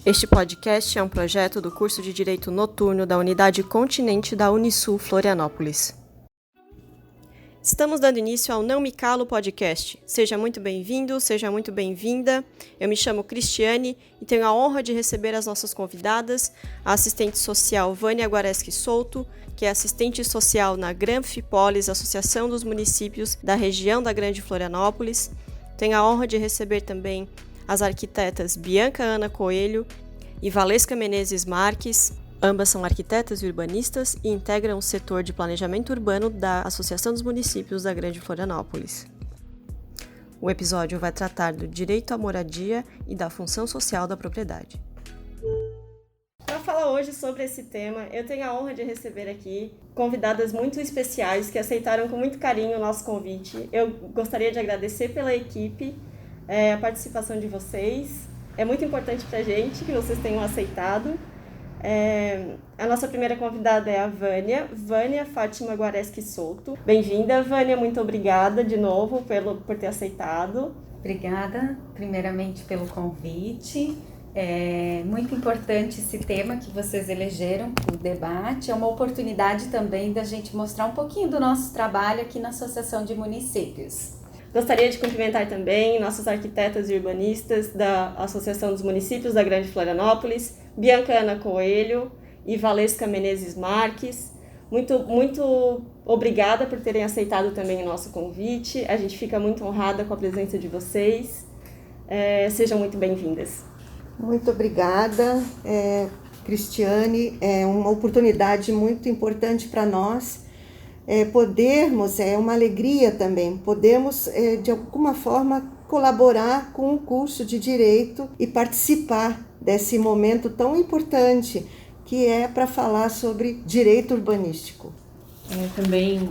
Este podcast é um projeto do curso de Direito Noturno da Unidade Continente da Unisul Florianópolis. Estamos dando início ao Não Me Calo podcast. Seja muito bem-vindo, seja muito bem-vinda. Eu me chamo Cristiane e tenho a honra de receber as nossas convidadas, a assistente social Vânia Guareschi Souto, que é assistente social na Granfipolis, Associação dos Municípios da região da Grande Florianópolis. Tenho a honra de receber também as arquitetas Bianca Ana Coelho e Valesca Menezes Marques. Ambas são arquitetas e urbanistas e integram o setor de planejamento urbano da Associação dos Municípios da Grande Florianópolis. O episódio vai tratar do direito à moradia e da função social da propriedade. Para falar hoje sobre esse tema, eu tenho a honra de receber aqui convidadas muito especiais que aceitaram com muito carinho o nosso convite. Eu gostaria de agradecer pela equipe, a participação de vocês. É muito importante para a gente que vocês tenham aceitado. A nossa primeira convidada é a Vânia Fátima Guareschi Souto. Bem-vinda, Vânia, muito obrigada de novo por ter aceitado. Obrigada, primeiramente, pelo convite. É muito importante esse tema que vocês elegeram para o debate. É uma oportunidade também da gente mostrar um pouquinho do nosso trabalho aqui na Associação de Municípios. Gostaria de cumprimentar também nossos arquitetas e urbanistas da Associação dos Municípios da Grande Florianópolis, Bianca Ana Coelho e Valesca Menezes Marques. Muito obrigada por terem aceitado também o nosso convite. A gente fica muito honrada com a presença de vocês. Sejam muito bem-vindas. Muito obrigada, Cristiane. É uma oportunidade muito importante para nós. É uma alegria também, podemos de alguma forma colaborar com o curso de Direito e participar desse momento tão importante que é para falar sobre direito urbanístico. Também,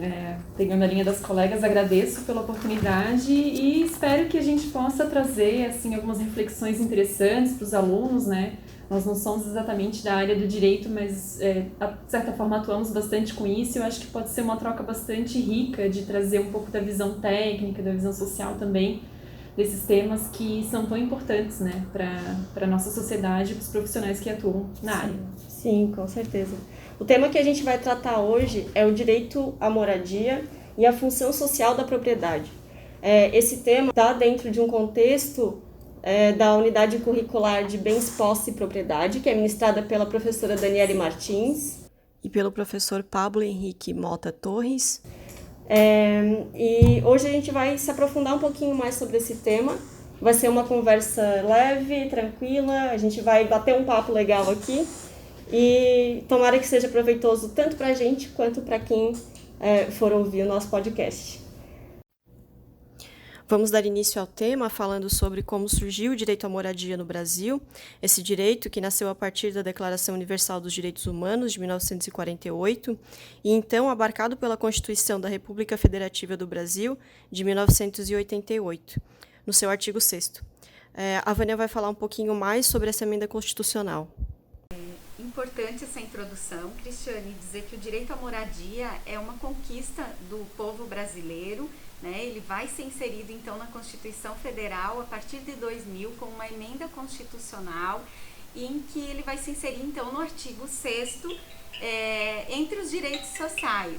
pegando a linha das colegas, agradeço pela oportunidade e espero que a gente possa trazer assim, algumas reflexões interessantes para os alunos, né? Nós não somos exatamente da área do direito, mas de certa forma atuamos bastante com isso. Eu acho que pode ser uma troca bastante rica de trazer um pouco da visão técnica, da visão social também, desses temas que são tão importantes, né, para a nossa sociedade e para os profissionais que atuam na área. Sim, com certeza. O tema que a gente vai tratar hoje é o direito à moradia e a função social da propriedade. Esse tema está dentro de um contexto da Unidade Curricular de Bens, Posse e Propriedade, que é ministrada pela professora Daniele Martins e pelo professor Pablo Henrique Mota Torres. E hoje a gente vai se aprofundar um pouquinho mais sobre esse tema. Vai ser uma conversa leve, tranquila, a gente vai bater um papo legal aqui e tomara que seja proveitoso tanto para a gente quanto para quem for ouvir o nosso podcast. Vamos dar início ao tema falando sobre como surgiu o direito à moradia no Brasil, esse direito que nasceu a partir da Declaração Universal dos Direitos Humanos de 1948 e então abarcado pela Constituição da República Federativa do Brasil de 1988, no seu artigo 6º. A Vânia vai falar um pouquinho mais sobre essa emenda constitucional. É importante essa introdução, Cristiane, dizer que o direito à moradia é uma conquista do povo brasileiro. Ele vai ser inserido, então, na Constituição Federal a partir de 2000 com uma emenda constitucional em que ele vai se inserir, então, no artigo 6º, entre os direitos sociais.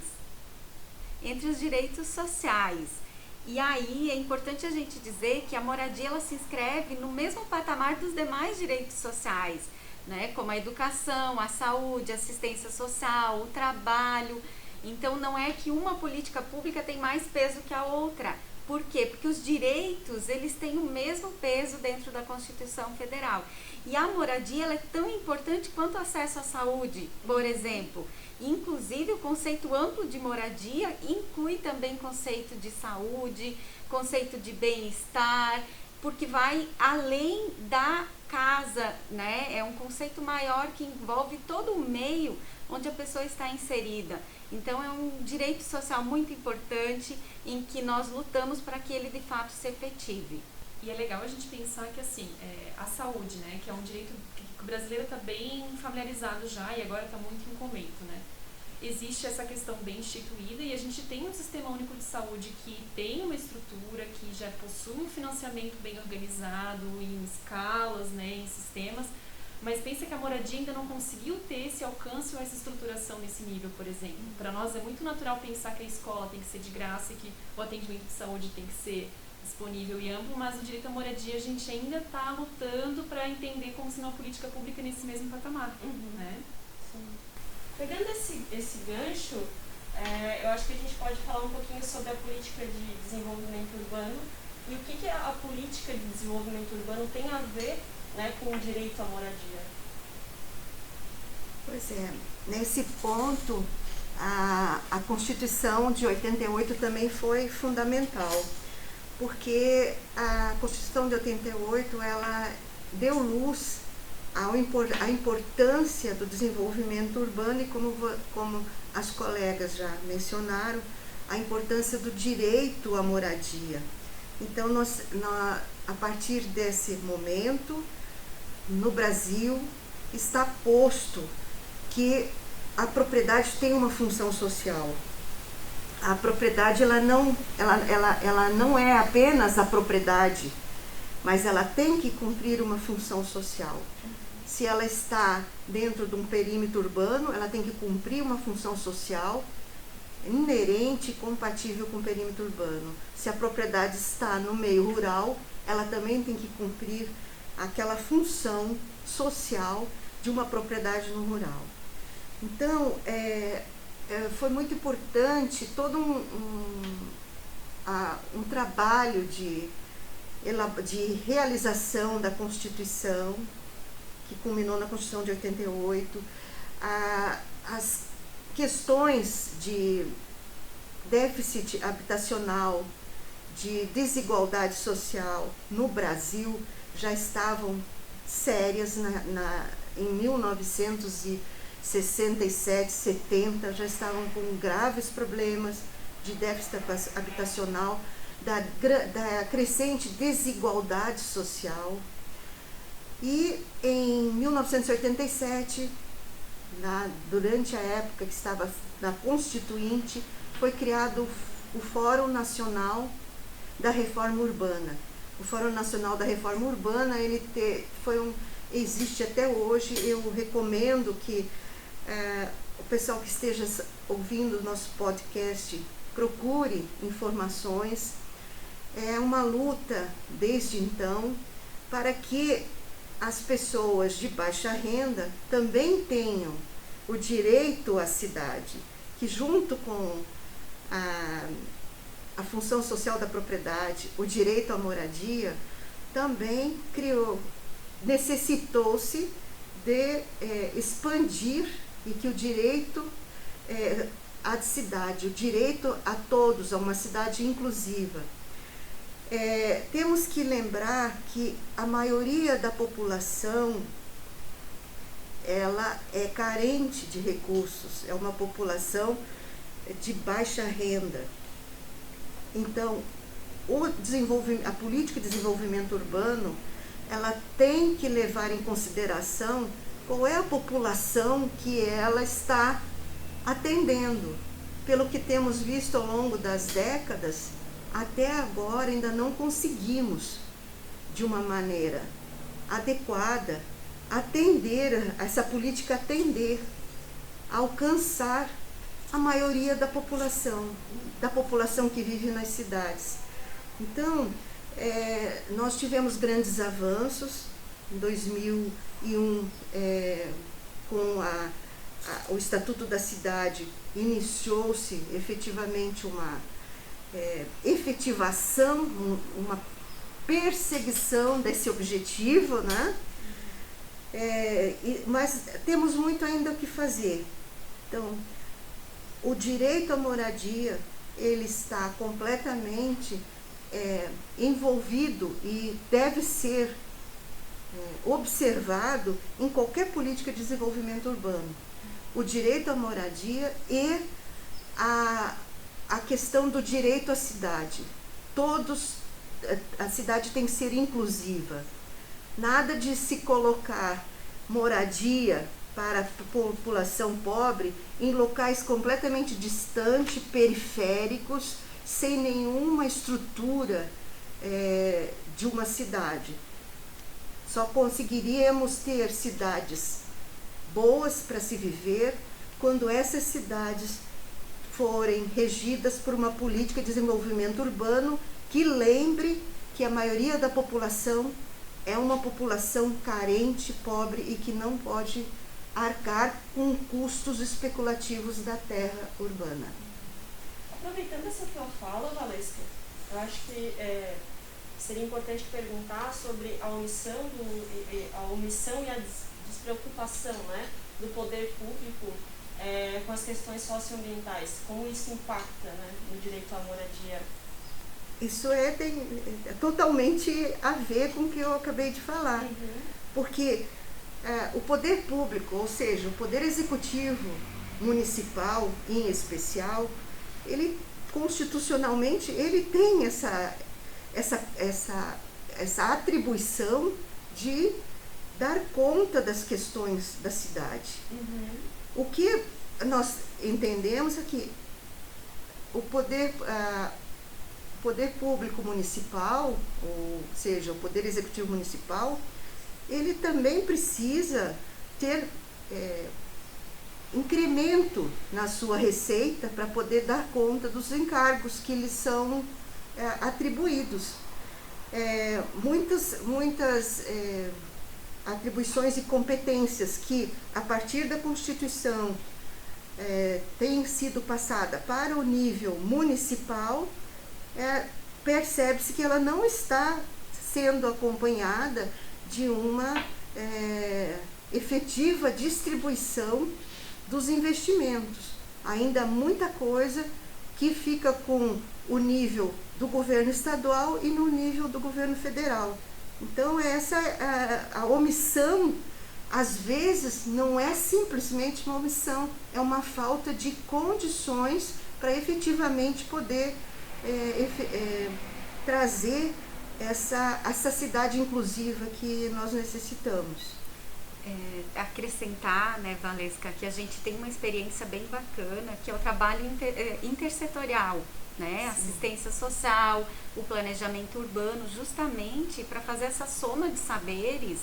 E aí é importante a gente dizer que a moradia ela se inscreve no mesmo patamar dos demais direitos sociais, né? Como a educação, a saúde, a assistência social, o trabalho. Então, não é que uma política pública tem mais peso que a outra. Por quê? Porque os direitos, eles têm o mesmo peso dentro da Constituição Federal. E a moradia, ela é tão importante quanto o acesso à saúde, por exemplo. Inclusive, o conceito amplo de moradia inclui também conceito de saúde, conceito de bem-estar, porque vai além da casa, né? É um conceito maior que envolve todo o meio onde a pessoa está inserida. Então, é um direito social muito importante em que nós lutamos para que ele, de fato, se efetive. E é legal a gente pensar que, assim, a saúde, né, que é um direito que o brasileiro está bem familiarizado já e agora está muito em comento, né? Existe essa questão bem instituída e a gente tem um sistema único de saúde que tem uma estrutura, que já possui um financiamento bem organizado, em escalas, né, em sistemas, mas pensa que a moradia ainda não conseguiu ter esse alcance ou essa estruturação nesse nível, por exemplo. Para nós é muito natural pensar que a escola tem que ser de graça e que o atendimento de saúde tem que ser disponível e amplo, mas o direito à moradia a gente ainda está lutando para entender como se uma política pública nesse mesmo patamar, né? Sim. Pegando esse gancho, eu acho que a gente pode falar um pouquinho sobre a política de desenvolvimento urbano e o que a política de desenvolvimento urbano tem a ver, né, com o direito à moradia. Pois é, nesse ponto, a Constituição de 88 também foi fundamental, porque a Constituição de 88, ela deu luz à importância do desenvolvimento urbano e, como as colegas já mencionaram, a importância do direito à moradia. Então, a partir desse momento, no Brasil, está posto que a propriedade tem uma função social. A propriedade ela não é apenas a propriedade, mas ela tem que cumprir uma função social. Se ela está dentro de um perímetro urbano, ela tem que cumprir uma função social inerente e compatível com o perímetro urbano. Se a propriedade está no meio rural, ela também tem que cumprir aquela função social de uma propriedade no rural. Então, foi muito importante todo um trabalho de realização da Constituição, que culminou na Constituição de 88, as questões de déficit habitacional, de desigualdade social no Brasil já estavam sérias em 1967, 70, já estavam com graves problemas de déficit habitacional, da crescente desigualdade social. E em 1987, durante a época que estava na Constituinte, foi criado o Fórum Nacional da Reforma Urbana. O Fórum Nacional da Reforma Urbana, existe até hoje. Eu recomendo que o pessoal que esteja ouvindo o nosso podcast procure informações. É uma luta desde então para que as pessoas de baixa renda também tenham o direito à cidade, que junto com a função social da propriedade, o direito à moradia, também necessitou-se de expandir e que o direito à cidade, o direito a todos, a uma cidade inclusiva. Temos que lembrar que a maioria da população ela é carente de recursos, é uma população de baixa renda. Então, a política de desenvolvimento urbano, ela tem que levar em consideração qual é a população que ela está atendendo. Pelo que temos visto ao longo das décadas, até agora ainda não conseguimos, de uma maneira adequada, essa política alcançar a maioria da população que vive nas cidades. Então, nós tivemos grandes avanços. Em 2001, com o Estatuto da Cidade, iniciou-se efetivamente uma efetivação, uma perseguição desse objetivo, né? Mas temos muito ainda o que fazer. Então, o direito à moradia, ele está completamente envolvido e deve ser observado em qualquer política de desenvolvimento urbano. O direito à moradia e a questão do direito à cidade. A cidade tem que ser inclusiva. Nada de se colocar moradia para a população pobre em locais completamente distantes, periféricos, sem nenhuma estrutura de uma cidade. Só conseguiríamos ter cidades boas para se viver quando essas cidades forem regidas por uma política de desenvolvimento urbano que lembre que a maioria da população é uma população carente, pobre e que não pode arcar com custos especulativos da terra urbana. Aproveitando essa tua fala, Valesca, eu acho que seria importante perguntar sobre a omissão e a despreocupação, né, do poder público com as questões socioambientais. Como isso impacta, né, no direito à moradia? Isso tem totalmente a ver com o que eu acabei de falar. Porque o poder público, ou seja, o poder executivo municipal em especial, ele constitucionalmente ele tem essa atribuição de dar conta das questões da cidade. O que nós entendemos é que o poder público municipal, ou seja, o poder executivo municipal, ele também precisa ter incremento na sua receita para poder dar conta dos encargos que lhes são atribuídos. Muitas atribuições e competências que, a partir da Constituição, têm sido passada para o nível municipal, percebe-se que ela não está sendo acompanhada de uma efetiva distribuição dos investimentos. Ainda há muita coisa que fica com o nível do governo estadual e no nível do governo federal. Então, a omissão, às vezes, não é simplesmente uma omissão, é uma falta de condições para efetivamente poder trazer essa cidade inclusiva que nós necessitamos. Acrescentar, né, Valesca, que a gente tem uma experiência bem bacana, que é o trabalho intersetorial, né, assistência social, o planejamento urbano, justamente para fazer essa soma de saberes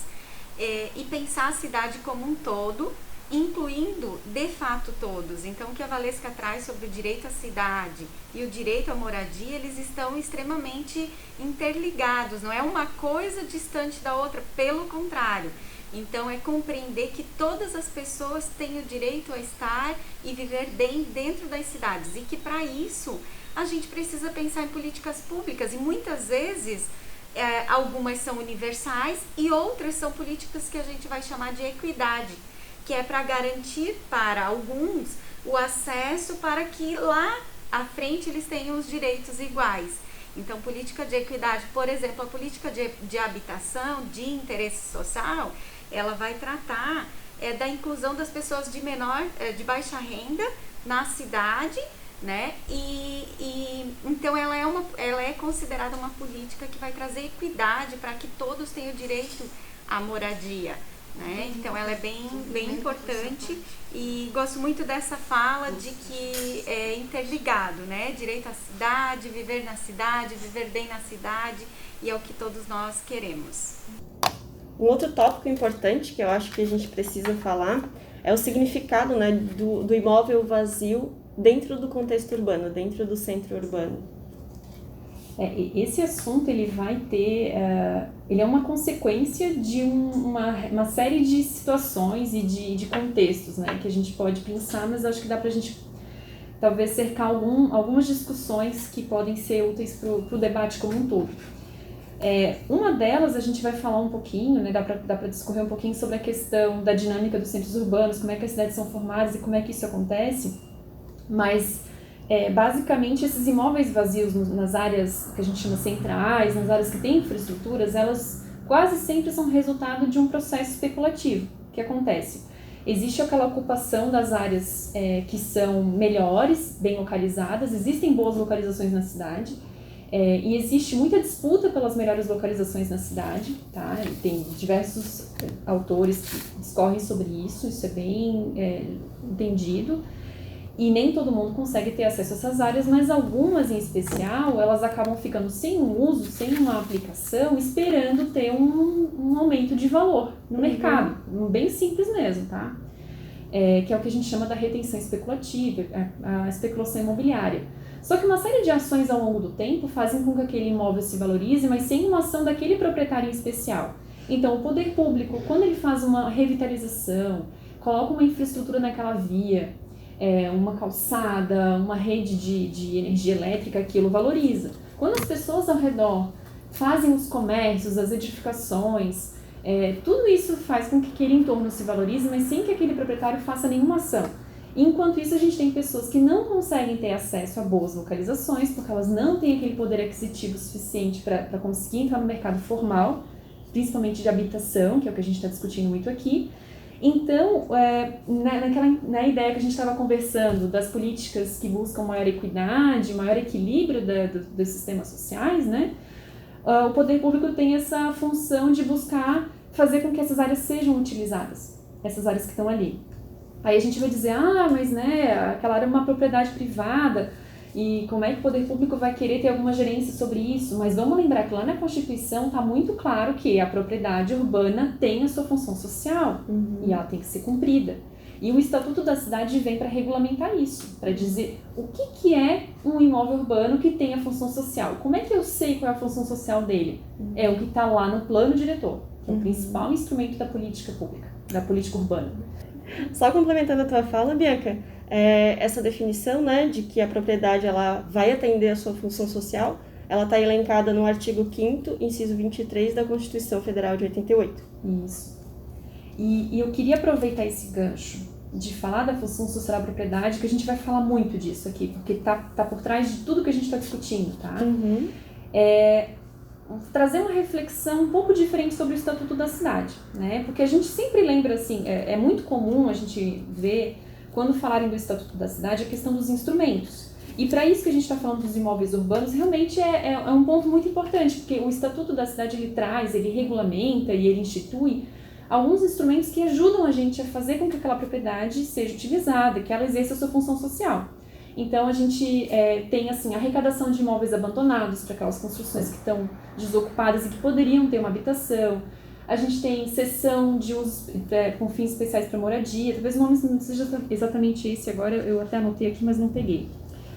e pensar a cidade como um todo, incluindo de fato todos. Então, o que a Valesca traz sobre o direito à cidade e o direito à moradia, eles estão extremamente interligados, não é uma coisa distante da outra, pelo contrário. Então, é compreender que todas as pessoas têm o direito a estar e viver bem dentro das cidades e que, para isso, a gente precisa pensar em políticas públicas e muitas vezes algumas são universais e outras são políticas que a gente vai chamar de equidade, que é para garantir para alguns o acesso para que lá à frente eles tenham os direitos iguais. Então, política de equidade, por exemplo, a política de habitação, de interesse social, ela vai tratar da inclusão das pessoas de baixa renda na cidade, né? Então ela é considerada uma política que vai trazer equidade para que todos tenham direito à moradia, né? Então ela é bem importante e gosto muito dessa fala de que é interligado, né? Direito à cidade, viver bem na cidade, e é o que todos nós queremos. Um outro tópico importante que eu acho que a gente precisa falar é o significado, né, do imóvel vazio dentro do contexto urbano, dentro do centro urbano. Esse assunto ele vai ter, ele é uma consequência de uma série de situações e de contextos, né, que a gente pode pensar, mas acho que dá pra gente talvez cercar algumas discussões que podem ser úteis para o debate como um todo. Uma delas a gente vai falar um pouquinho, né, dá para discorrer um pouquinho sobre a questão da dinâmica dos centros urbanos, como é que as cidades são formadas e como é que isso acontece, mas basicamente esses imóveis vazios nas áreas que a gente chama centrais, nas áreas que têm infraestruturas, elas quase sempre são resultado de um processo especulativo. O que acontece? Existe aquela ocupação das áreas que são melhores, bem localizadas, existem boas localizações na cidade, e existe muita disputa pelas melhores localizações na cidade, tá? E tem diversos autores que discorrem sobre isso é bem entendido. E nem todo mundo consegue ter acesso a essas áreas, mas algumas em especial, elas acabam ficando sem um uso, sem uma aplicação, esperando ter um aumento de valor no mercado. Bem simples mesmo, tá? Que é o que a gente chama da retenção especulativa, a especulação imobiliária. Só que uma série de ações ao longo do tempo fazem com que aquele imóvel se valorize, mas sem uma ação daquele proprietário em especial. Então, o poder público, quando ele faz uma revitalização, coloca uma infraestrutura naquela via, uma calçada, uma rede de energia elétrica, aquilo valoriza. Quando as pessoas ao redor fazem os comércios, as edificações, tudo isso faz com que aquele entorno se valorize, mas sem que aquele proprietário faça nenhuma ação. Enquanto isso, a gente tem pessoas que não conseguem ter acesso a boas localizações, porque elas não têm aquele poder aquisitivo suficiente para conseguir entrar no mercado formal, principalmente de habitação, que é o que a gente está discutindo muito aqui. Então, na ideia que a gente estava conversando das políticas que buscam maior equidade, maior equilíbrio dos sistemas sociais, né? O poder público tem essa função de buscar fazer com que essas áreas sejam utilizadas, essas áreas que estão ali. Aí a gente vai dizer, mas né, aquela área é uma propriedade privada, e como é que o poder público vai querer ter alguma gerência sobre isso? Mas vamos lembrar que lá na Constituição está muito claro que a propriedade urbana tem a sua função social, e ela tem que ser cumprida. E o Estatuto da Cidade vem para regulamentar isso, para dizer o que é um imóvel urbano que tem a função social. Como é que eu sei qual é a função social dele? É o que está lá no plano diretor, que é o principal instrumento da política pública, da política urbana. Só complementando a tua fala, Bianca, essa definição, né, de que a propriedade ela vai atender a sua função social, ela está elencada no artigo 5º, inciso 23 da Constituição Federal de 88. Isso. E eu queria aproveitar esse gancho de falar da função social da propriedade, que a gente vai falar muito disso aqui, porque tá por trás de tudo que a gente está discutindo, tá? Trazer uma reflexão um pouco diferente sobre o Estatuto da Cidade, né? Porque a gente sempre lembra, assim, é muito comum a gente ver, quando falarem do Estatuto da Cidade, a questão dos instrumentos. E para isso que a gente está falando dos imóveis urbanos, realmente é um ponto muito importante, porque o Estatuto da Cidade, ele regulamenta e ele institui alguns instrumentos que ajudam a gente a fazer com que aquela propriedade seja utilizada, que ela exerça a sua função social. Então, a gente tem assim, a arrecadação de imóveis abandonados para aquelas construções que estão desocupadas e que poderiam ter uma habitação. A gente tem cessão de usos com fins especiais para moradia. Talvez o nome não seja exatamente esse agora, eu até anotei aqui, mas não peguei.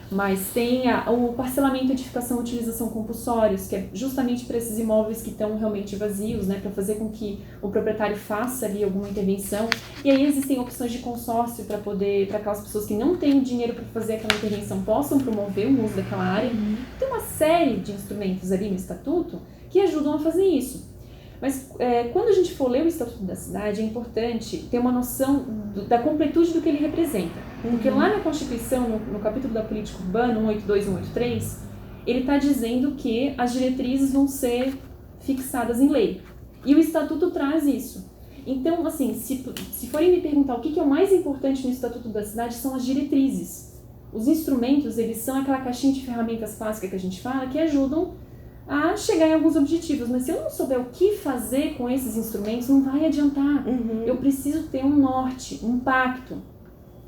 Mas tem o parcelamento, edificação e utilização compulsórios, que é justamente para esses imóveis que estão realmente vazios, né, para fazer com que o proprietário faça ali alguma intervenção. E aí existem opções de consórcio para aquelas pessoas que não têm dinheiro para fazer aquela intervenção possam promover o uso daquela área. Tem uma série de instrumentos ali no Estatuto que ajudam a fazer isso. Mas quando a gente for ler o Estatuto da Cidade, é importante ter uma noção da completude do que ele representa. Porque lá na Constituição, no capítulo da política urbana, 182 e 183, ele está dizendo que as diretrizes vão ser fixadas em lei. E o Estatuto traz isso. Então, assim, se forem me perguntar o que é o mais importante no Estatuto da Cidade, são as diretrizes. Os instrumentos, eles são aquela caixinha de ferramentas clássica que a gente fala, que ajudam a chegar em alguns objetivos, mas se eu não souber o que fazer com esses instrumentos, não vai adiantar. Eu preciso ter um norte, um pacto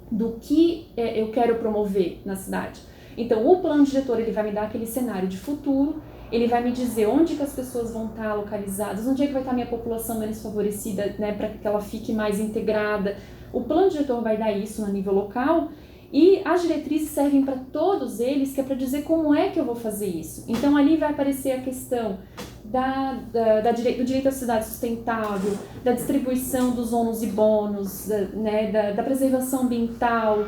do que eu quero promover na cidade. Então, o plano diretor, ele vai me dar aquele cenário de futuro, ele vai me dizer onde que as pessoas vão estar localizadas, onde é que vai estar a minha população menos favorecida, né, para que ela fique mais integrada. O plano diretor vai dar isso no nível local. E as diretrizes servem para todos eles, que é para dizer como é que eu vou fazer isso. Então, ali vai aparecer a questão do direito à cidade sustentável, da distribuição dos ônus e bônus, da preservação ambiental,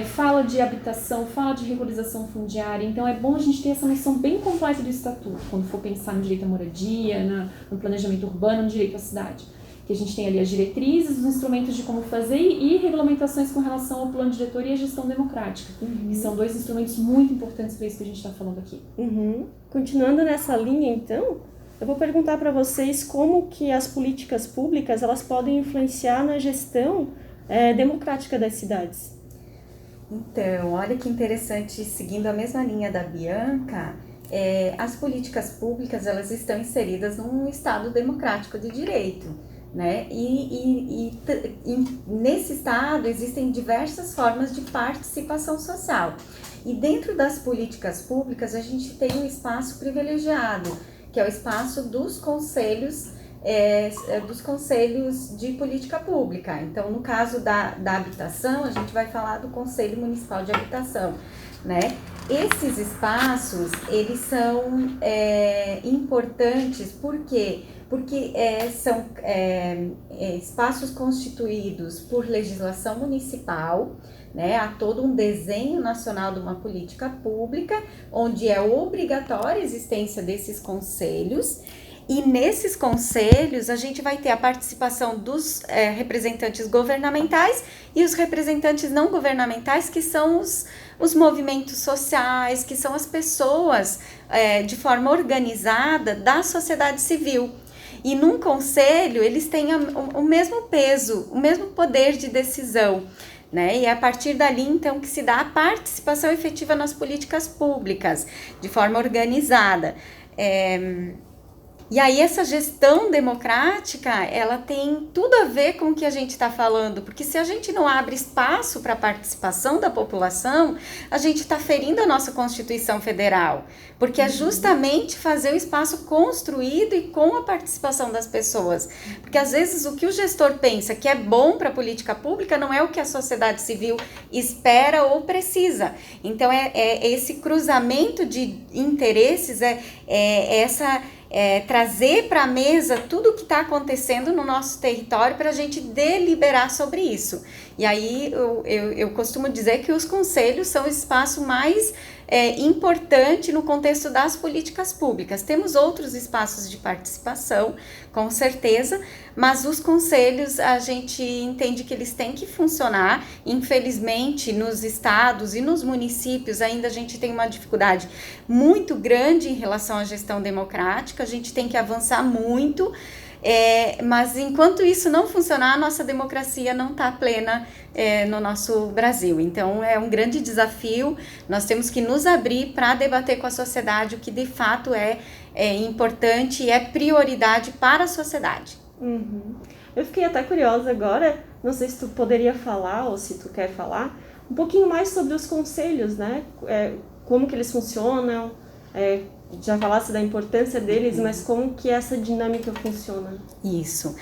fala de habitação, fala de regularização fundiária. Então, é bom a gente ter essa noção bem completa do Estatuto, quando for pensar no direito à moradia, no planejamento urbano, no direito à cidade. Que a gente tem ali as diretrizes, os instrumentos de como fazer e regulamentações com relação ao plano diretor e à gestão democrática, que são dois instrumentos muito importantes para isso que a gente está falando aqui. Continuando nessa linha, então, eu vou perguntar para vocês como que as políticas públicas elas podem influenciar na gestão democrática das cidades. Então, olha que interessante, seguindo a mesma linha da Bianca, as políticas públicas elas estão inseridas num Estado democrático de direito. né? E nesse estado existem diversas formas de participação social. E dentro das políticas públicas a gente tem um espaço privilegiado, que é o espaço dos conselhos de política pública. Então, no caso da habitação, a gente vai falar do Conselho Municipal de Habitação, né? Esses espaços, eles são importantes, por quê? Porque são espaços constituídos por legislação municipal, né? Há todo um desenho nacional de uma política pública, onde é obrigatória a existência desses conselhos. E nesses conselhos a gente vai ter a participação dos representantes governamentais e os representantes não governamentais, que são os movimentos sociais, que são as pessoas de forma organizada da sociedade civil. E num conselho eles têm o mesmo peso, o mesmo poder de decisão, né? E é a partir dali, então, que se dá a participação efetiva nas políticas públicas, de forma organizada. E aí essa gestão democrática, ela tem tudo a ver com o que a gente está falando, porque se a gente não abre espaço para a participação da população, a gente está ferindo a nossa Constituição Federal, porque é justamente fazer o espaço construído e com a participação das pessoas, porque às vezes o que o gestor pensa que é bom para a política pública não é o que a sociedade civil espera ou precisa. Então é esse cruzamento de interesses, trazer para a mesa tudo o que está acontecendo no nosso território para a gente deliberar sobre isso. E aí eu costumo dizer que os conselhos são o espaço mais importante no contexto das políticas públicas. Temos outros espaços de participação, com certeza, mas os conselhos a gente entende que eles têm que funcionar. Infelizmente, nos estados e nos municípios ainda a gente tem uma dificuldade muito grande em relação à gestão democrática, a gente tem que avançar muito. Mas enquanto isso não funcionar, a nossa democracia não está plena no nosso Brasil. Então é um grande desafio, nós temos que nos abrir para debater com a sociedade o que de fato é importante e é prioridade para a sociedade. Uhum. Eu fiquei até curiosa agora, não sei se tu poderia falar ou se tu quer falar um pouquinho mais sobre os conselhos, né? Como que eles funcionam, já falasse da importância deles, mas como que essa dinâmica funciona? Isso.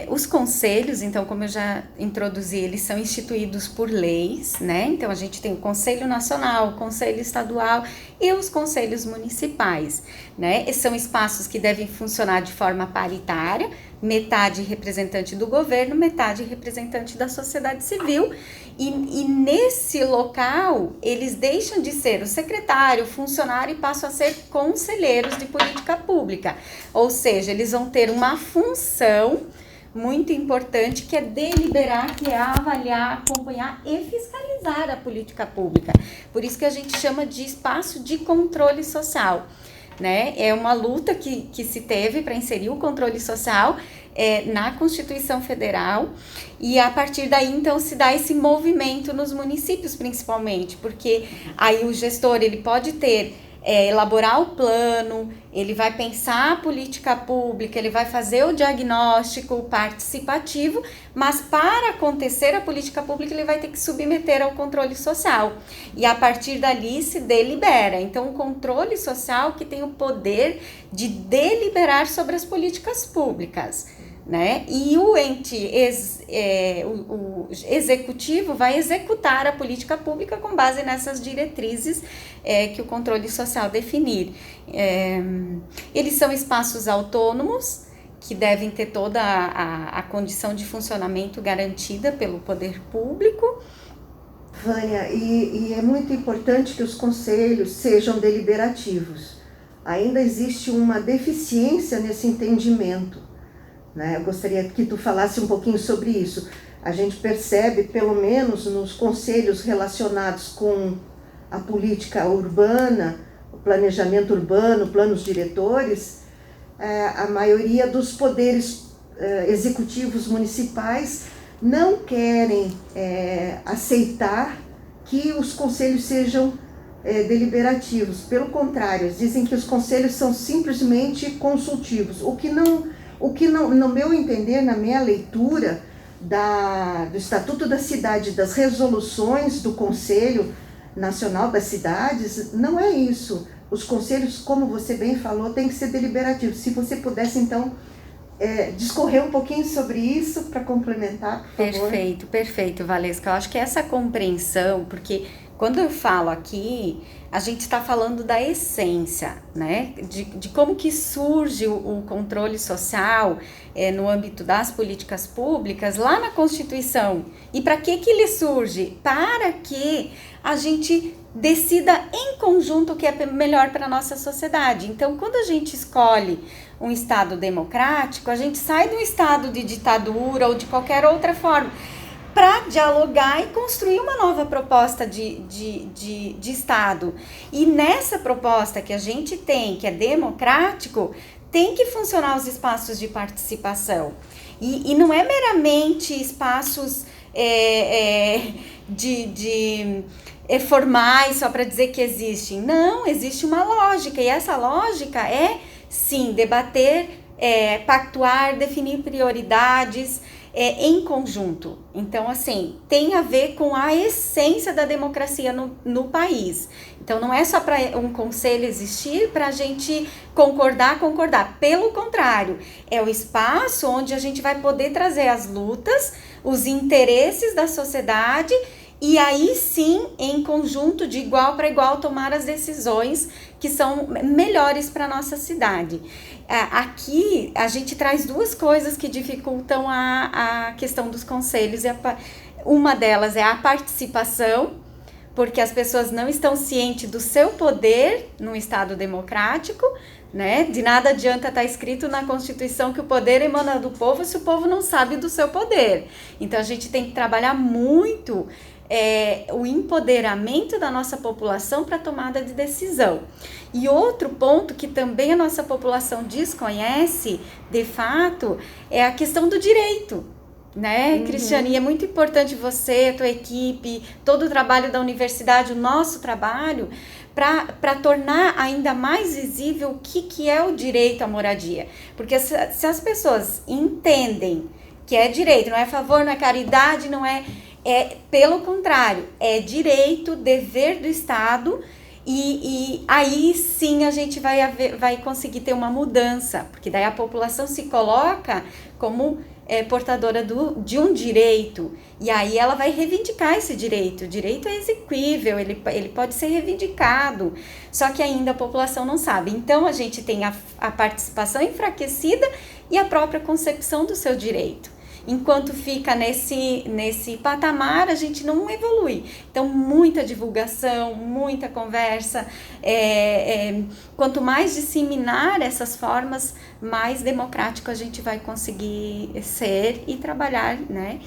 Os conselhos, então, como eu já introduzi, eles são instituídos por leis, né? Então, a gente tem o Conselho Nacional, o Conselho Estadual e os conselhos municipais, né? Esses são espaços que devem funcionar de forma paritária, metade representante do governo, metade representante da sociedade civil, e nesse local eles deixam de ser o secretário, o funcionário e passam a ser conselheiros de política pública, ou seja, eles vão ter uma função muito importante que é deliberar, que é avaliar, acompanhar e fiscalizar a política pública. Por isso que a gente chama de espaço de controle social, né? É uma luta que se teve para inserir o controle social na Constituição Federal, e a partir daí então se dá esse movimento nos municípios principalmente, porque aí o gestor ele pode elaborar o plano, ele vai pensar a política pública, ele vai fazer o diagnóstico participativo, mas para acontecer a política pública ele vai ter que submeter ao controle social, e a partir dali se delibera. Então o controle social que tem o poder de deliberar sobre as políticas públicas, né? E o ente o executivo vai executar a política pública com base nessas diretrizes que o controle social definir. Eles são espaços autônomos que devem ter toda a condição de funcionamento garantida pelo poder público. Vânia, e é muito importante que os conselhos sejam deliberativos. Ainda existe uma deficiência nesse entendimento, né? Eu gostaria que tu falasse um pouquinho sobre isso. A gente percebe, pelo menos nos conselhos relacionados com a política urbana, o planejamento urbano, planos diretores, a maioria dos poderes executivos municipais não querem aceitar que os conselhos sejam deliberativos. Pelo contrário, dizem que os conselhos são simplesmente consultivos, o que O que, no meu entender, na minha leitura do Estatuto da Cidade, das resoluções do Conselho Nacional das Cidades, não é isso. Os conselhos, como você bem falou, têm que ser deliberativos. Se você pudesse, então, discorrer um pouquinho sobre isso para complementar, por favor. Perfeito, Valesca. Eu acho que essa compreensão, porque quando eu falo aqui, a gente está falando da essência, né? De como que surge o controle social no âmbito das políticas públicas lá na Constituição. E para que ele surge? Para que a gente decida em conjunto o que é melhor para a nossa sociedade. Então, quando a gente escolhe um Estado democrático, a gente sai de um estado de ditadura ou de qualquer outra forma para dialogar e construir uma nova proposta de Estado. E nessa proposta que a gente tem, que é democrático, tem que funcionar os espaços de participação. E não é meramente espaços formais só para dizer que existem. Não, existe uma lógica. E essa lógica é, sim, debater, pactuar, definir prioridades, em conjunto. Então, assim, tem a ver com a essência da democracia no país. Então, não é só para um conselho existir para a gente concordar. Pelo contrário, é o espaço onde a gente vai poder trazer as lutas, os interesses da sociedade e aí sim, em conjunto, de igual para igual, tomar as decisões que são melhores para a nossa cidade. Aqui, a gente traz duas coisas que dificultam a questão dos conselhos. Uma delas é a participação, porque as pessoas não estão cientes do seu poder num Estado democrático, né? De nada adianta estar escrito na Constituição que o poder emana do povo se o povo não sabe do seu poder. Então, a gente tem que trabalhar muito o empoderamento da nossa população para a tomada de decisão. E outro ponto que também a nossa população desconhece, de fato, é a questão do direito, né, Cristiane? E é muito importante você, a tua equipe, todo o trabalho da universidade, o nosso trabalho, para tornar ainda mais visível o que é o direito à moradia. Porque se as pessoas entendem que é direito, não é favor, não é caridade, não é... pelo contrário, é direito, dever do Estado, e aí sim a gente vai conseguir ter uma mudança, porque daí a população se coloca como portadora de um direito, e aí ela vai reivindicar esse direito. O direito é exequível, ele pode ser reivindicado, só que ainda a população não sabe. Então a gente tem a participação enfraquecida e a própria concepção do seu direito. Enquanto fica nesse patamar, a gente não evolui. Então, muita divulgação, muita conversa. Quanto mais disseminar essas formas, mais democrático a gente vai conseguir ser e trabalhar, né,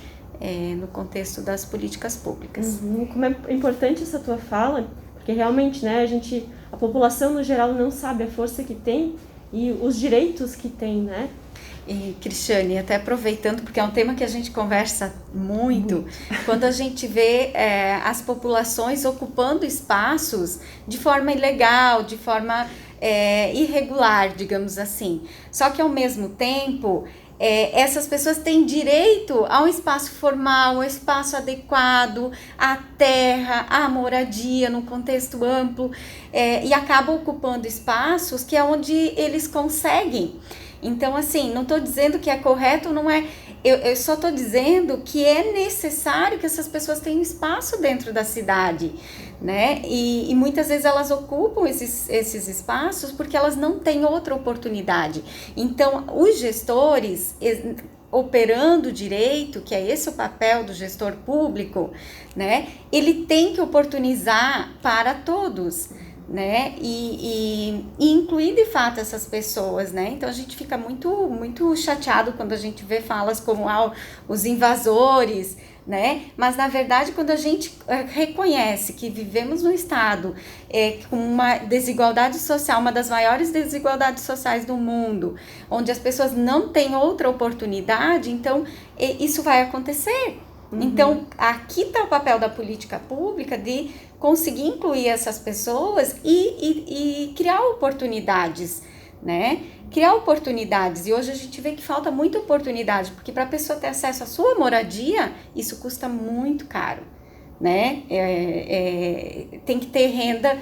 no contexto das políticas públicas. Como é importante essa tua fala, porque realmente, né, a população no geral não sabe a força que tem e os direitos que tem, né? E, Cristiane, até aproveitando, porque é um tema que a gente conversa muito, quando a gente vê as populações ocupando espaços de forma ilegal, de forma irregular, digamos assim. Só que, ao mesmo tempo, essas pessoas têm direito a um espaço formal, um espaço adequado, à terra, à moradia, num contexto amplo, e acabam ocupando espaços que é onde eles conseguem. Então, assim, não estou dizendo que é correto, não é. Eu só estou dizendo que é necessário que essas pessoas tenham espaço dentro da cidade, né? E muitas vezes elas ocupam esses espaços porque elas não têm outra oportunidade. Então, os gestores, operando direito, que é esse o papel do gestor público, né? Ele tem que oportunizar para todos, né, e incluir de fato essas pessoas, né? Então a gente fica muito chateado quando a gente vê falas como os invasores, né? Mas na verdade, quando a gente reconhece que vivemos num estado com uma desigualdade social, uma das maiores desigualdades sociais do mundo, onde as pessoas não têm outra oportunidade, então isso vai acontecer. Então, aqui está o papel da política pública de conseguir incluir essas pessoas e criar oportunidades, né? Criar oportunidades, e hoje a gente vê que falta muita oportunidade, porque para a pessoa ter acesso à sua moradia, isso custa muito caro, né? Tem que ter renda,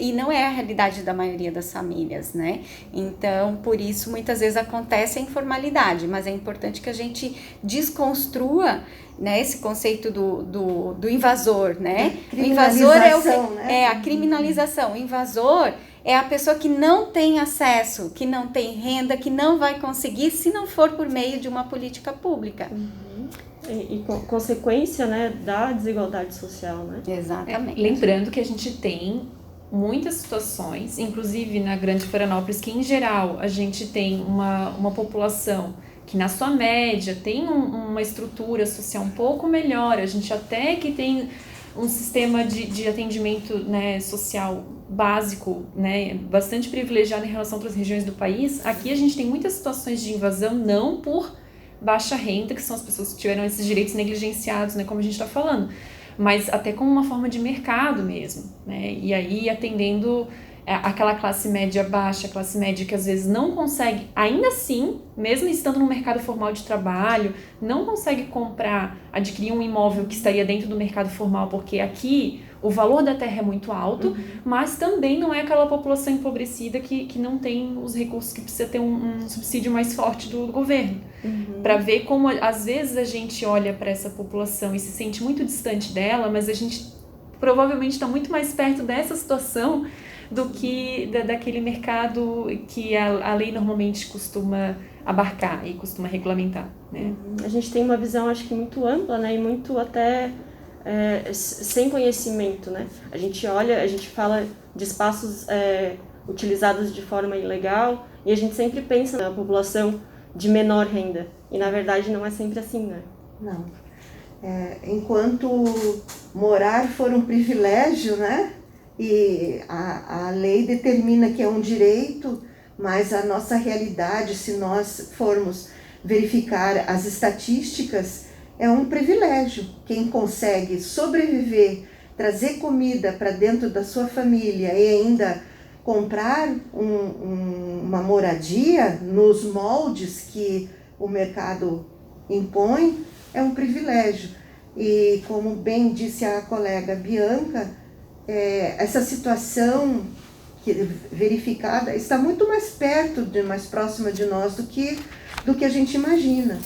e não é a realidade da maioria das famílias, né? Então, por isso, muitas vezes acontece a informalidade, mas é importante que a gente desconstrua, né, esse conceito do invasor, né? O invasor a criminalização. O invasor é a pessoa que não tem acesso, que não tem renda, que não vai conseguir se não for por meio de uma política pública. E consequência, né, da desigualdade social, né? Exatamente. Lembrando que a gente tem muitas situações, inclusive na Grande Florianópolis, que em geral a gente tem uma população que na sua média tem uma estrutura social um pouco melhor, a gente até que tem um sistema de atendimento, né, social básico, né, bastante privilegiado em relação a outras regiões do país. Aqui a gente tem muitas situações de invasão, não por baixa renda, que são as pessoas que tiveram esses direitos negligenciados, né, como a gente está falando, mas até como uma forma de mercado mesmo, né, e aí atendendo aquela classe média baixa, classe média que às vezes não consegue, ainda assim, mesmo estando no mercado formal de trabalho, não consegue adquirir um imóvel que estaria dentro do mercado formal, porque aqui o valor da terra é muito alto, mas também não é aquela população empobrecida que não tem os recursos, que precisa ter um subsídio mais forte do governo. Para ver como, às vezes, a gente olha para essa população e se sente muito distante dela, mas a gente provavelmente está muito mais perto dessa situação do que daquele mercado que a lei normalmente costuma abarcar e costuma regulamentar, né? A gente tem uma visão, acho que muito ampla, né, e muito até sem conhecimento, né? A gente olha, a gente fala de espaços utilizados de forma ilegal e a gente sempre pensa na população de menor renda, e na verdade não é sempre assim, né? Não. Enquanto morar for um privilégio, né? E a lei determina que é um direito, mas a nossa realidade, se nós formos verificar as estatísticas, é um privilégio. Quem consegue sobreviver, trazer comida para dentro da sua família e ainda comprar uma moradia nos moldes que o mercado impõe, é um privilégio. E como bem disse a colega Bianca, essa situação verificada está muito mais perto, mais próxima de nós do que a gente imagina.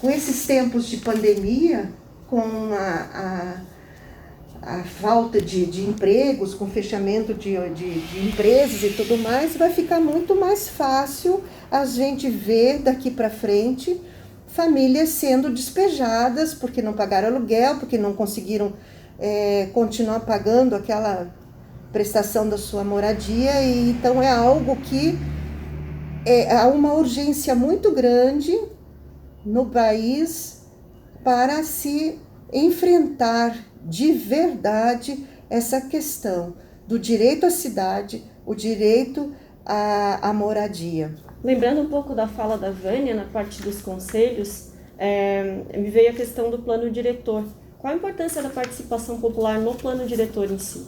Com esses tempos de pandemia, com a falta de empregos, com o fechamento de empresas e tudo mais, vai ficar muito mais fácil a gente ver daqui para frente famílias sendo despejadas porque não pagaram aluguel, porque não conseguiram continuar pagando aquela prestação da sua moradia. E então é algo que há uma urgência muito grande no país para se enfrentar de verdade essa questão do direito à cidade, o direito à moradia. Lembrando um pouco da fala da Vânia na parte dos conselhos, me veio a questão do plano diretor. Qual a importância da participação popular no plano diretor em si?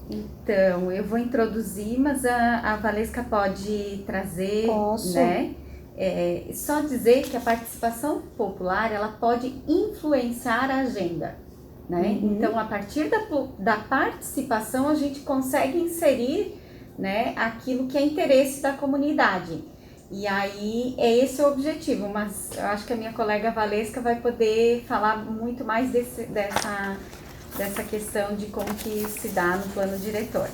Então, eu vou introduzir, mas a Valesca pode trazer. Posso. Né? Só dizer que a participação popular, ela pode influenciar a agenda, né? Então, a partir da participação, a gente consegue inserir, né, aquilo que é interesse da comunidade. E aí, esse o objetivo, mas eu acho que a minha colega Valesca vai poder falar muito mais dessa questão de como que se dá no plano diretor.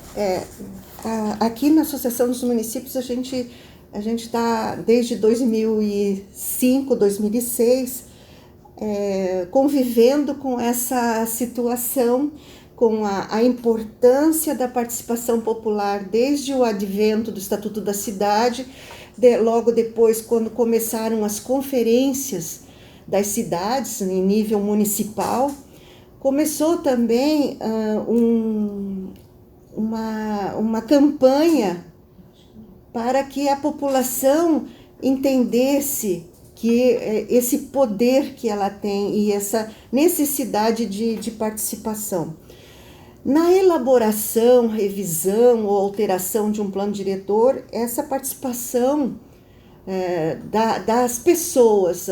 Aqui na Associação dos Municípios, a gente está desde 2005, 2006, convivendo com essa situação, com a importância da participação popular desde o advento do Estatuto da Cidade, logo depois, quando começaram as conferências das cidades em nível municipal, começou também uma campanha para que a população entendesse que esse poder que ela tem e essa necessidade de participação. Na elaboração, revisão ou alteração de um plano diretor, essa participação das pessoas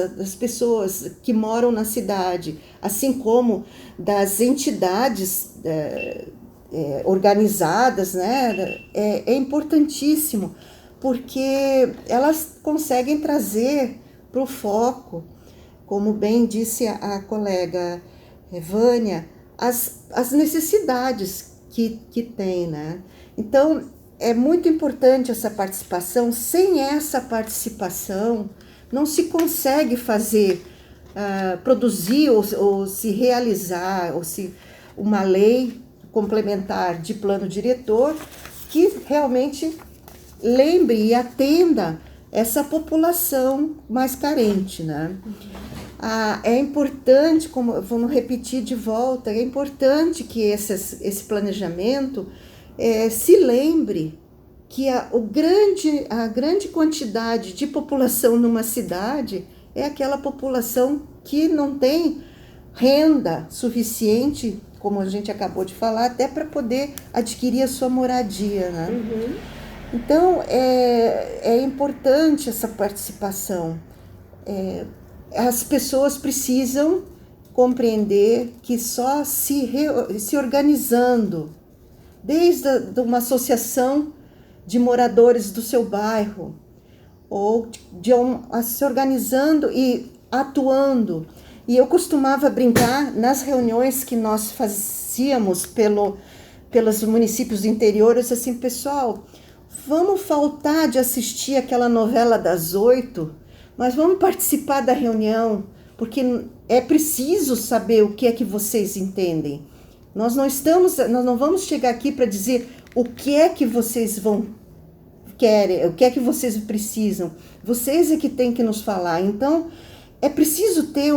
que moram na cidade, assim como das entidades organizadas, né, é importantíssimo, porque elas conseguem trazer para o foco, como bem disse a colega Vânia, as necessidades que tem, né? Então, é muito importante essa participação. Sem essa participação, não se consegue fazer, produzir ou se realizar uma lei complementar de plano diretor que realmente lembre e atenda essa população mais carente, né? É importante, como vamos repetir de volta, é importante que esse planejamento se lembre que a grande quantidade de população numa cidade é aquela população que não tem renda suficiente, como a gente acabou de falar, até para poder adquirir a sua moradia, né? Uhum. Então, é importante essa participação. As pessoas precisam compreender que só se organizando, desde uma associação de moradores do seu bairro, ou se organizando e atuando. E eu costumava brincar nas reuniões que nós fazíamos pelos municípios interiores, assim, pessoal, vamos faltar de assistir aquela novela das 8, mas vamos participar da reunião, porque é preciso saber o que é que vocês entendem. Nós não vamos chegar aqui para dizer o que é que vocês querem, o que é que vocês precisam. Vocês é que têm que nos falar. Então, é preciso ter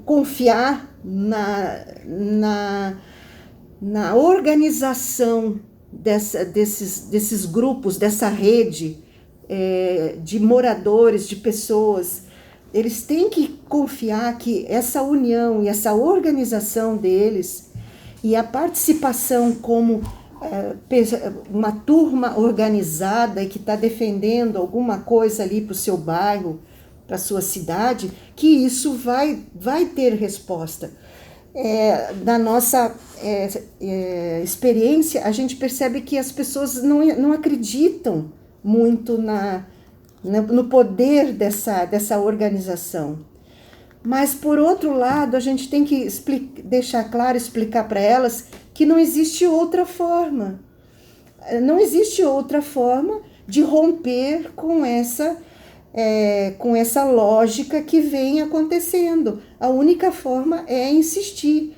confiar na organização desses grupos, dessa rede de moradores, de pessoas. Eles têm que confiar que essa união e essa organização deles e a participação como uma turma organizada e que está defendendo alguma coisa ali para o seu bairro, para a sua cidade, que isso vai ter resposta. Na nossa experiência, a gente percebe que as pessoas não acreditam muito no poder dessa organização. Mas, por outro lado, a gente tem que deixar claro, explicar para elas que não existe outra forma. Não existe outra forma de romper com essa lógica que vem acontecendo. A única forma é insistir.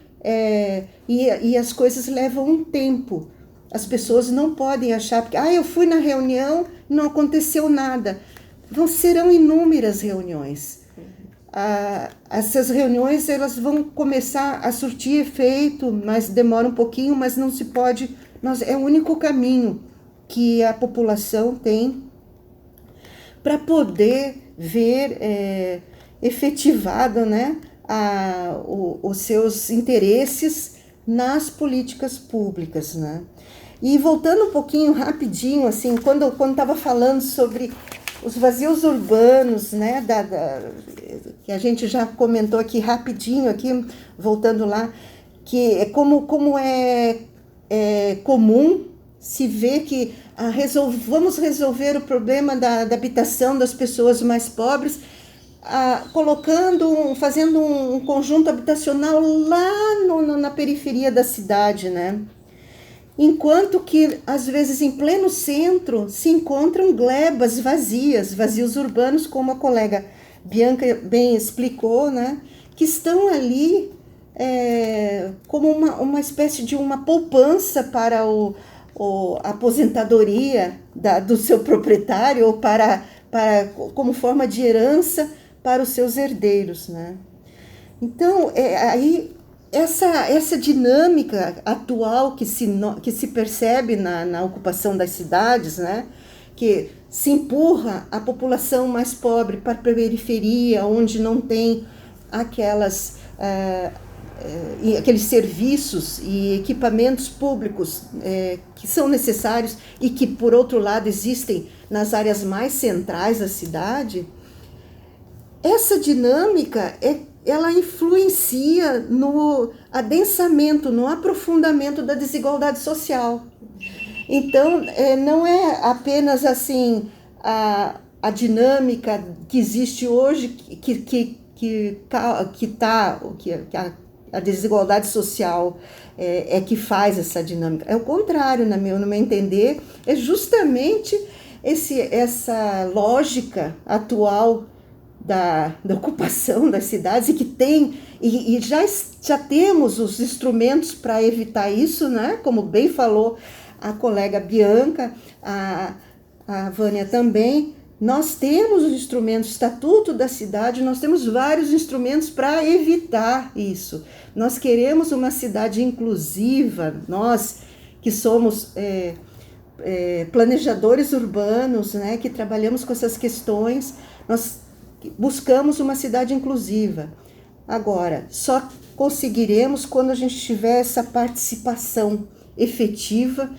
E as coisas levam um tempo. As pessoas não podem achar, porque eu fui na reunião, não aconteceu nada. Serão inúmeras reuniões. Essas reuniões elas vão começar a surtir efeito, mas demora um pouquinho, mas não se pode. É o único caminho que a população tem para poder ver efetivado, né, os seus interesses nas políticas públicas, né? E voltando um pouquinho rapidinho, assim, quando estava falando sobre os vazios urbanos, né, que a gente já comentou aqui rapidinho, aqui, voltando lá, que como é comum se ver que vamos resolver o problema da habitação das pessoas mais pobres, fazendo um conjunto habitacional lá na periferia da cidade, né? Enquanto que, às vezes, em pleno centro, se encontram glebas vazios urbanos, como a colega Bianca bem explicou, né? Que estão ali como uma espécie de uma poupança para a aposentadoria do seu proprietário ou como forma de herança para os seus herdeiros, né? Então, aí essa dinâmica atual que se percebe na ocupação das cidades, né? Que se empurra a população mais pobre para a periferia, onde não tem e aqueles serviços e equipamentos públicos que são necessários e que, por outro lado, existem nas áreas mais centrais da cidade, essa dinâmica ela influencia no adensamento, no aprofundamento da desigualdade social. Então, não é apenas assim a dinâmica que existe hoje a desigualdade social que faz essa dinâmica. É o contrário, no meu entender, é justamente essa lógica atual da ocupação das cidades e que tem, e já temos os instrumentos para evitar isso, né? Como bem falou a colega Bianca, a Vânia também. Nós temos os instrumentos, o Estatuto da Cidade, nós temos vários instrumentos para evitar isso. Nós queremos uma cidade inclusiva, nós que somos planejadores urbanos, né, que trabalhamos com essas questões, nós buscamos uma cidade inclusiva. Agora, só conseguiremos quando a gente tiver essa participação efetiva,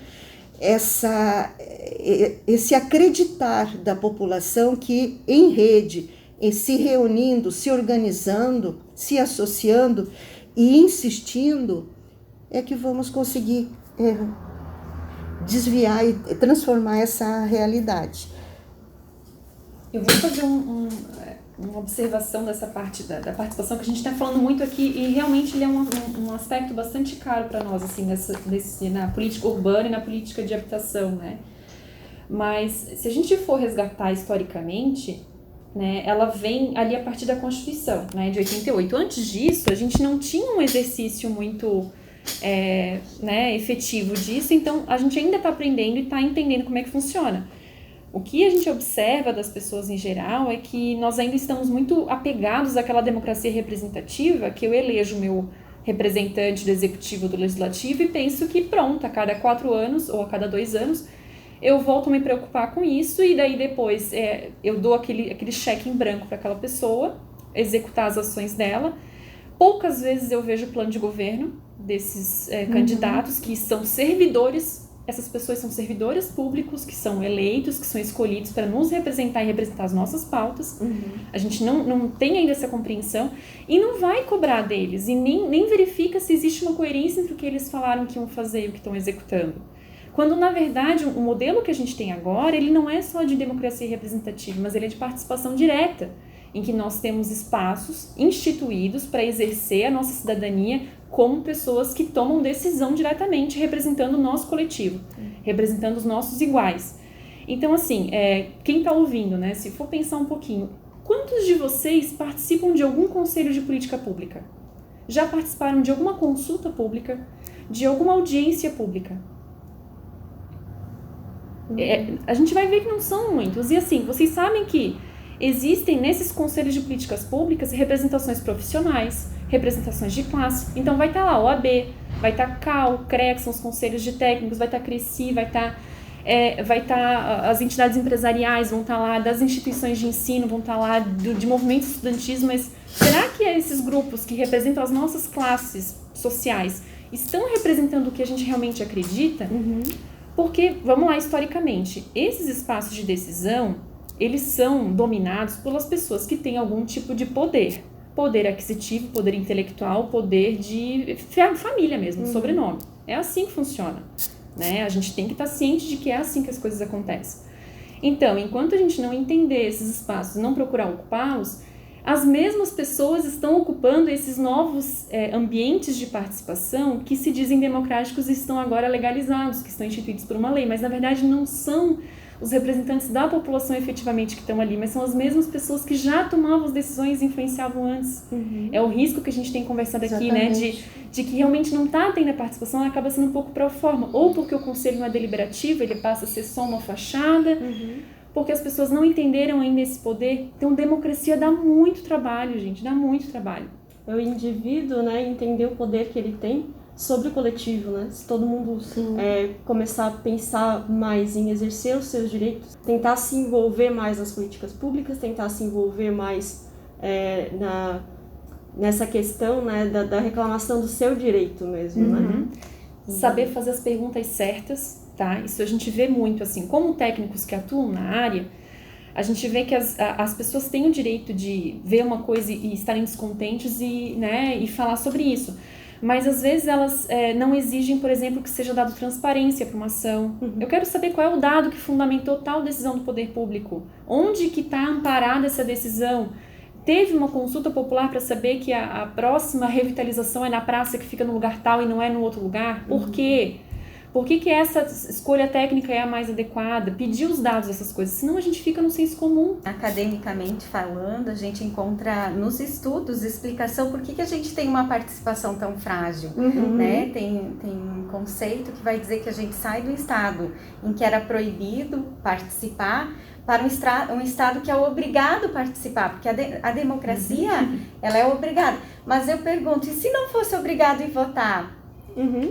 esse acreditar da população que em rede, se reunindo, se organizando, se associando e insistindo, é que vamos conseguir desviar e transformar essa realidade. Eu vou fazer uma observação dessa parte da participação que a gente está falando muito aqui, e realmente ele é um aspecto bastante caro para nós, assim, na política urbana e na política de habitação, né? Mas se a gente for resgatar historicamente, né, ela vem ali a partir da Constituição, né, de 88. Antes disso, a gente não tinha um exercício muito efetivo disso, então a gente ainda está aprendendo e está entendendo como é que funciona. O que a gente observa das pessoas em geral é que nós ainda estamos muito apegados àquela democracia representativa, que eu elejo o meu representante do executivo ou do legislativo e penso que pronto, a cada 4 anos ou a cada 2 anos eu volto a me preocupar com isso, e daí depois eu dou aquele cheque em branco para aquela pessoa executar as ações dela. Poucas vezes eu vejo o plano de governo desses candidatos que são servidores. Essas pessoas são servidores públicos que são eleitos, que são escolhidos para nos representar e representar as nossas pautas. A gente não tem ainda essa compreensão e não vai cobrar deles e nem verifica se existe uma coerência entre o que eles falaram que iam fazer e o que estão executando. Quando, na verdade, o modelo que a gente tem agora, ele não é só de democracia representativa, mas ele é de participação direta, em que nós temos espaços instituídos para exercer a nossa cidadania como pessoas que tomam decisão diretamente, representando o nosso coletivo, representando os nossos iguais. Então, assim, quem está ouvindo, né, se for pensar um pouquinho, quantos de vocês participam de algum conselho de política pública? Já participaram de alguma consulta pública? De alguma audiência pública? A gente vai ver que não são muitos. E assim, vocês sabem que existem nesses conselhos de políticas públicas representações profissionais, representações de classe. Então vai estar lá a OAB, vai estar CAL, CREA, que são os conselhos de técnicos, vai estar CRECI, vai estar as entidades empresariais, vão estar lá, das instituições de ensino, vão estar lá, de movimentos estudantis. Mas será que esses grupos que representam as nossas classes sociais estão representando o que a gente realmente acredita? Porque, vamos lá, historicamente, esses espaços de decisão, eles são dominados pelas pessoas que têm algum tipo de poder. Poder aquisitivo, poder intelectual, poder de família mesmo, sobrenome. É assim que funciona, né? A gente tem que estar ciente de que é assim que as coisas acontecem. Então, enquanto a gente não entender esses espaços e não procurar ocupá-los, as mesmas pessoas estão ocupando esses novos ambientes de participação que se dizem democráticos e estão agora legalizados, que estão instituídos por uma lei, mas na verdade não são os representantes da população efetivamente que estão ali, mas são as mesmas pessoas que já tomavam as decisões e influenciavam antes. É o risco que a gente tem conversado aqui, né, de que realmente não está tendo a participação, ela acaba sendo um pouco pro forma, ou porque o conselho não é deliberativo, ele passa a ser só uma fachada, porque as pessoas não entenderam ainda esse poder. Então, democracia dá muito trabalho, gente, dá muito trabalho. É o indivíduo, né, entender o poder que ele tem sobre o coletivo, né? Se todo mundo começar a pensar mais em exercer os seus direitos, tentar se envolver mais nas políticas públicas, tentar se envolver mais nessa questão, né, da reclamação do seu direito mesmo, né? Saber fazer as perguntas certas, tá? Isso a gente vê muito, assim, como técnicos que atuam na área, a gente vê que as pessoas têm o direito de ver uma coisa e estarem descontentes e falar sobre isso. Mas, às vezes, elas não exigem, por exemplo, que seja dado transparência para uma ação. Eu quero saber qual é o dado que fundamentou tal decisão do poder público. Onde que está amparada essa decisão? Teve uma consulta popular para saber que a próxima revitalização é na praça que fica no lugar tal e não é no outro lugar? Por quê? Por que essa escolha técnica é a mais adequada? Pedir os dados dessas coisas, senão a gente fica no senso comum. Academicamente falando, a gente encontra nos estudos explicação por que a gente tem uma participação tão frágil, né? Tem um conceito que vai dizer que a gente sai do estado em que era proibido participar para um estado que é obrigado a participar, porque a democracia, ela é obrigada. Mas eu pergunto, e se não fosse obrigado a votar?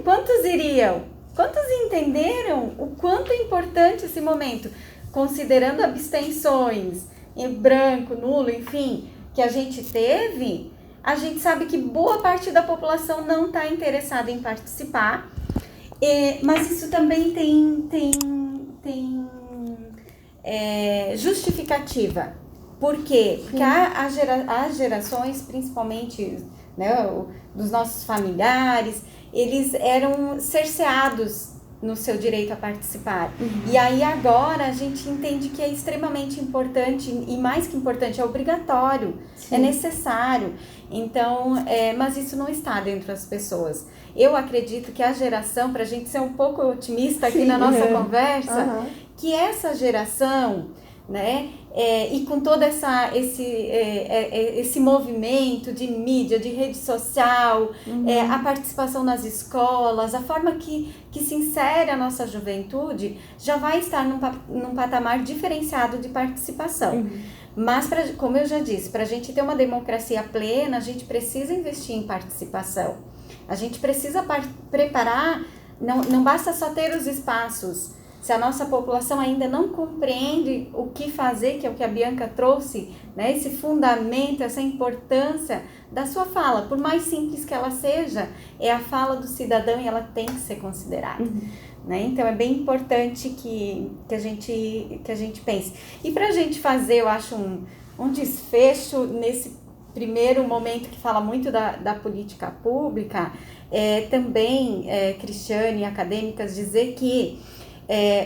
Quantos iriam? Quantos entenderam o quanto é importante esse momento? Considerando abstenções, em branco, nulo, enfim, que a gente teve, a gente sabe que boa parte da população não está interessada em participar, mas isso também tem justificativa. Por quê? Porque as gerações, principalmente, né, dos nossos familiares, eles eram cerceados no seu direito a participar. E aí agora a gente entende que é extremamente importante, e mais que importante, é obrigatório, é necessário. Então, mas isso não está dentro das pessoas. Eu acredito que a geração, para a gente ser um pouco otimista aqui na nossa conversa, que essa geração, né, e com todo esse movimento de mídia, de rede social, a participação nas escolas, a forma que se insere a nossa juventude, já vai estar num patamar diferenciado de participação. Mas, como eu já disse, para a gente ter uma democracia plena, a gente precisa investir em participação. A gente precisa preparar, não basta só ter os espaços. Se a nossa população ainda não compreende o que fazer, que é o que a Bianca trouxe, né, esse fundamento, essa importância da sua fala, por mais simples que ela seja, é a fala do cidadão e ela tem que ser considerada. Né? Então é bem importante que a gente pense. E para a gente fazer, eu acho, um desfecho nesse primeiro momento que fala muito da política pública, também, Cristiane e acadêmicas, dizer que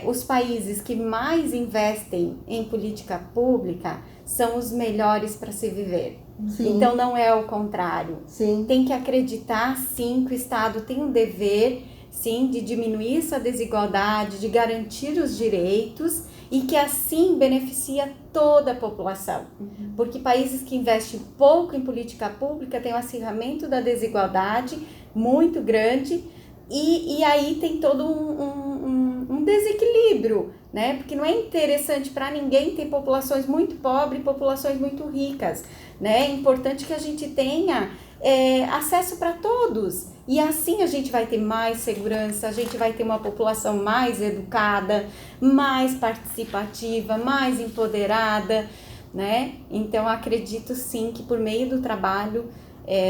os países que mais investem em política pública são os melhores para se viver. Sim. Então não é o contrário. Sim. Tem que acreditar, sim, que o Estado tem um dever, sim, de diminuir essa desigualdade, de garantir os direitos e que assim beneficia toda a população. Porque países que investem pouco em política pública têm um acirramento da desigualdade muito grande e aí tem todo um desequilíbrio, né? Porque não é interessante para ninguém ter populações muito pobres e populações muito ricas, né? É importante que a gente tenha acesso para todos e assim a gente vai ter mais segurança, a gente vai ter uma população mais educada, mais participativa, mais empoderada, né? Então acredito sim que por meio do trabalho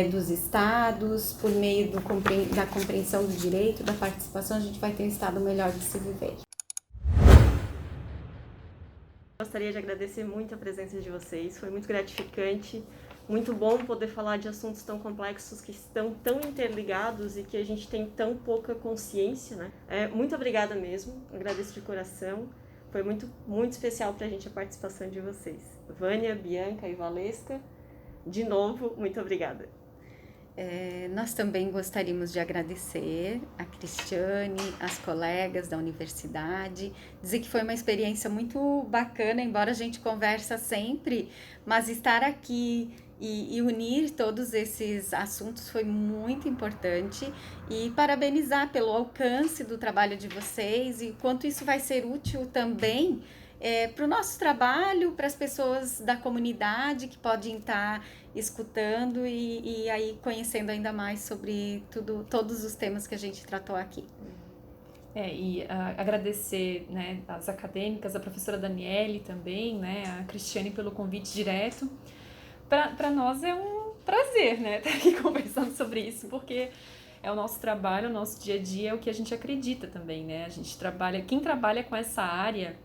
dos estados, por meio da compreensão do direito, da participação, a gente vai ter um estado melhor de se viver. Gostaria de agradecer muito a presença de vocês, foi muito gratificante, muito bom poder falar de assuntos tão complexos que estão tão interligados e que a gente tem tão pouca consciência, né? Muito obrigada mesmo, agradeço de coração, foi muito, muito especial para a gente a participação de vocês. Vânia, Bianca e Valesca, de novo, muito obrigada. Nós também gostaríamos de agradecer a Cristiane, as colegas da universidade, dizer que foi uma experiência muito bacana, embora a gente conversa sempre, mas estar aqui e unir todos esses assuntos foi muito importante e parabenizar pelo alcance do trabalho de vocês e quanto isso vai ser útil também para o nosso trabalho, para as pessoas da comunidade que podem estar escutando e aí conhecendo ainda mais sobre todos os temas que a gente tratou aqui. Agradecer, né, as acadêmicas, a professora Daniele também, né, a Cristiane pelo convite direto. Para nós é prazer, né, estar aqui conversando sobre isso, porque é o nosso trabalho, o nosso dia a dia, é o que a gente acredita também, né? A gente trabalha, quem trabalha com essa área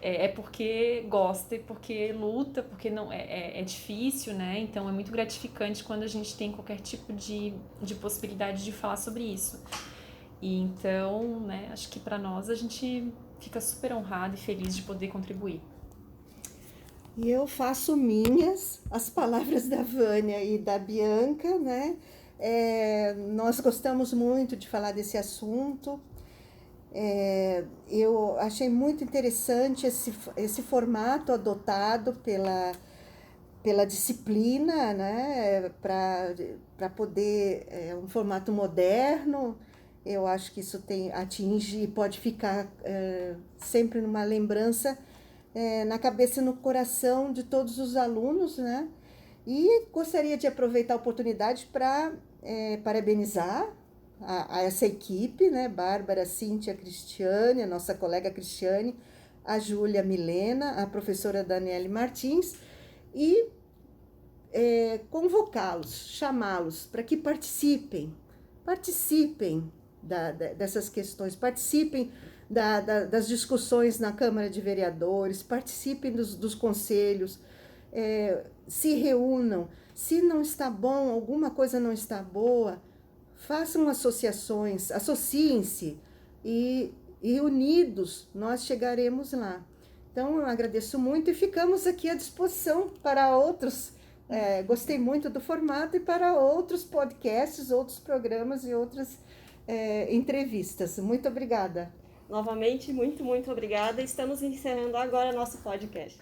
é porque gosta e porque luta, porque não é difícil, né? Então é muito gratificante quando a gente tem qualquer tipo de possibilidade de falar sobre isso. E então, né, acho que para nós a gente fica super honrado e feliz de poder contribuir. E eu faço minhas as palavras da Vânia e da Bianca, né? Nós gostamos muito de falar desse assunto. Eu achei muito interessante esse formato adotado pela disciplina, né? Para poder, um formato moderno. Eu acho que isso atinge e pode ficar sempre numa lembrança na cabeça e no coração de todos os alunos, né? E gostaria de aproveitar a oportunidade para parabenizar a essa equipe, né? Bárbara, Cíntia, Cristiane, a nossa colega Cristiane, a Júlia Milena, a professora Daniele Martins, e convocá-los, chamá-los para que participem dessas questões, participem das discussões na Câmara de Vereadores, participem dos conselhos, se reúnam. Se não está bom, alguma coisa não está boa, façam associações, associem-se e unidos nós chegaremos lá. Então eu agradeço muito e ficamos aqui à disposição para outros. Gostei muito do formato e para outros podcasts, outros programas e outras entrevistas. Muito obrigada. Novamente, muito, muito obrigada. Estamos encerrando agora nosso podcast.